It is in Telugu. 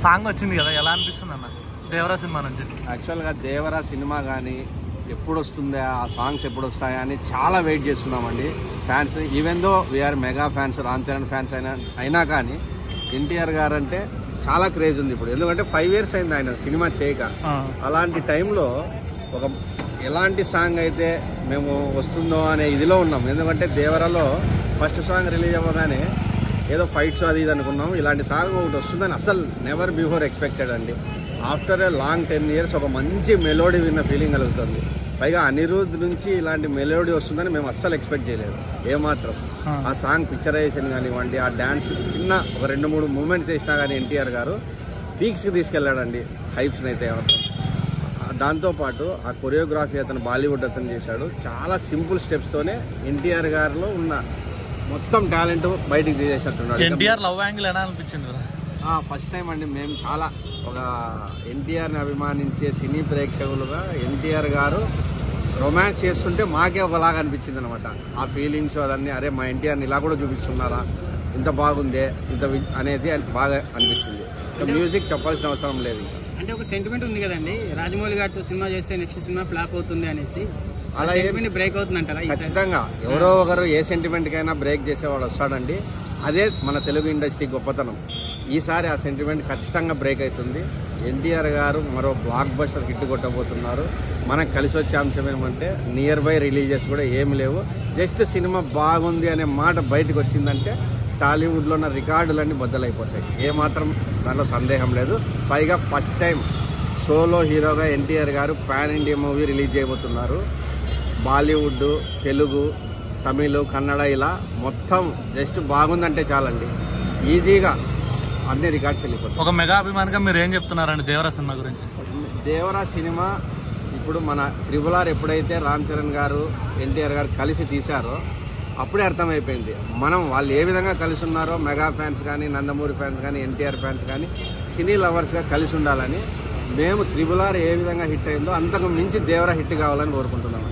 సాంగ్ వచ్చింది కదా, ఎలా అనిపిస్తుంది అన్న దేవరా సినిమా నుంచి? యాక్చువల్గా దేవరా సినిమా కానీ ఎప్పుడు వస్తుందా, ఆ సాంగ్స్ ఎప్పుడు వస్తాయా అని చాలా వెయిట్ చేస్తున్నామండి fans. Even though we're mega fans, Ram Charan fans అయినా కానీ ఎన్టీఆర్ గారు అంటే చాలా క్రేజ్ ఉంది ఇప్పుడు. ఎందుకంటే 5 years అయింది ఆయన సినిమా చేయక. అలాంటి టైంలో ఒక ఎలాంటి సాంగ్ అయితే మేము వస్తుందో అనే ఇదిలో ఉన్నాం. ఎందుకంటే దేవరాలో ఫస్ట్ సాంగ్ రిలీజ్ అవ్వగానే ఏదో ఫైట్స్ అది ఇది అనుకున్నాం. ఇలాంటి సాంగ్ ఒకటి వస్తుందని అసలు నెవర్ బిఫోర్ ఎక్స్పెక్టెడ్ అండి. ఆఫ్టర్ ఏ లాంగ్ 10 years ఒక మంచి మెలోడీ విన్న ఫీలింగ్ కలుగుతుంది. పైగా అనిరుద్ధ్ నుంచి ఇలాంటి మెలోడీ వస్తుందని మేము అస్సలు ఎక్స్పెక్ట్ చేయలేదు ఏమాత్రం. ఆ సాంగ్ పిక్చరైజేషన్ కానివ్వండి, ఆ డ్యాన్స్ చిన్న ఒక 2-3 మూమెంట్స్ వేసినా కానీ ఎన్టీఆర్ గారు పీక్స్కి తీసుకెళ్ళాడండి హైప్స్ని అయితే. దాంతోపాటు ఆ కొరియోగ్రఫీ అతను బాలీవుడ్ అతను చేశాడు. చాలా సింపుల్ స్టెప్స్తోనే ఎన్టీఆర్ గారిలో ఉన్న మొత్తం టాలెంట్ బయటికి తీసేసినట్టున్నాడు. ఎన్టీఆర్ లవ్ యాంగిల్ ఎలా అనిపించింది? ఫస్ట్ టైం అండి మేము చాలా ఒక ఎన్టీఆర్ని అభిమానించే సినీ ప్రేక్షకులుగా ఎన్టీఆర్ గారు రొమాన్స్ చేస్తుంటే మాకే ఒకలాగా అనిపించింది అనమాట. ఆ ఫీలింగ్స్ అదన్నీ, అరే మా ఎన్టీఆర్ని ఇలా కూడా చూపిస్తున్నారా, ఇంత బాగుందే ఇంత అనేది బాగా అనిపించింది. మ్యూజిక్ చెప్పాల్సిన అవసరం లేదు. అంటే ఒక సెంటిమెంట్ ఉంది కదండి, రాజమౌళి గారితో సినిమా చేస్తే నెక్స్ట్ సినిమా ఫ్లాప్ అవుతుంది అనేసి, అలా బ్రేక్ అవుతుంది అంటారా? ఖచ్చితంగా ఎవరో ఒకరు ఏ సెంటిమెంట్కైనా బ్రేక్ చేసేవాడు వస్తాడండి. అదే మన తెలుగు ఇండస్ట్రీ గొప్పతనం. ఈసారి ఆ సెంటిమెంట్ ఖచ్చితంగా బ్రేక్ అవుతుంది. ఎన్టీఆర్ గారు మరో బ్లాక్ బస్టర్ హిట్ కొట్టబోతున్నారు. మనకు కలిసి వచ్చే అంశం ఏమంటే నియర్ బై రిలీజెస్ కూడా ఏమి లేవు. జస్ట్ సినిమా బాగుంది అనే మాట బయటకు వచ్చిందంటే టాలీవుడ్లో ఉన్న రికార్డులన్నీ బద్దలైపోతాయి. ఏమాత్రం దాంట్లో సందేహం లేదు. పైగా ఫస్ట్ టైం సోలో హీరోగా ఎన్టీఆర్ గారు పాన్ ఇండియా మూవీ రిలీజ్ చేయబోతున్నారు. బాలీవుడ్, తెలుగు, తమిళ్, కన్నడ ఇలా మొత్తం జస్ట్ బాగుందంటే చాలండి, ఈజీగా అన్ని రికార్డ్స్ వెళ్ళిపోతాయి. ఒక మెగా అభిమానిగా మీరు ఏం చెప్తున్నారండి దేవరా సినిమా గురించి? దేవరా సినిమా ఇప్పుడు మన RRR ఎప్పుడైతే రామ్ చరణ్ గారు ఎన్టీఆర్ గారు కలిసి తీశారో అప్పుడే అర్థమైపోయింది మనం వాళ్ళు ఏ విధంగా కలిసి ఉన్నారో. మెగా ఫ్యాన్స్ కానీ, నందమూరి ఫ్యాన్స్ కానీ, ఎన్టీఆర్ ఫ్యాన్స్ కానీ సినీ లవర్స్గా కలిసి ఉండాలని. మేము RRR ఏ విధంగా హిట్ అయిందో అంతకు మించి దేవరా హిట్ కావాలని కోరుకుంటున్నాం.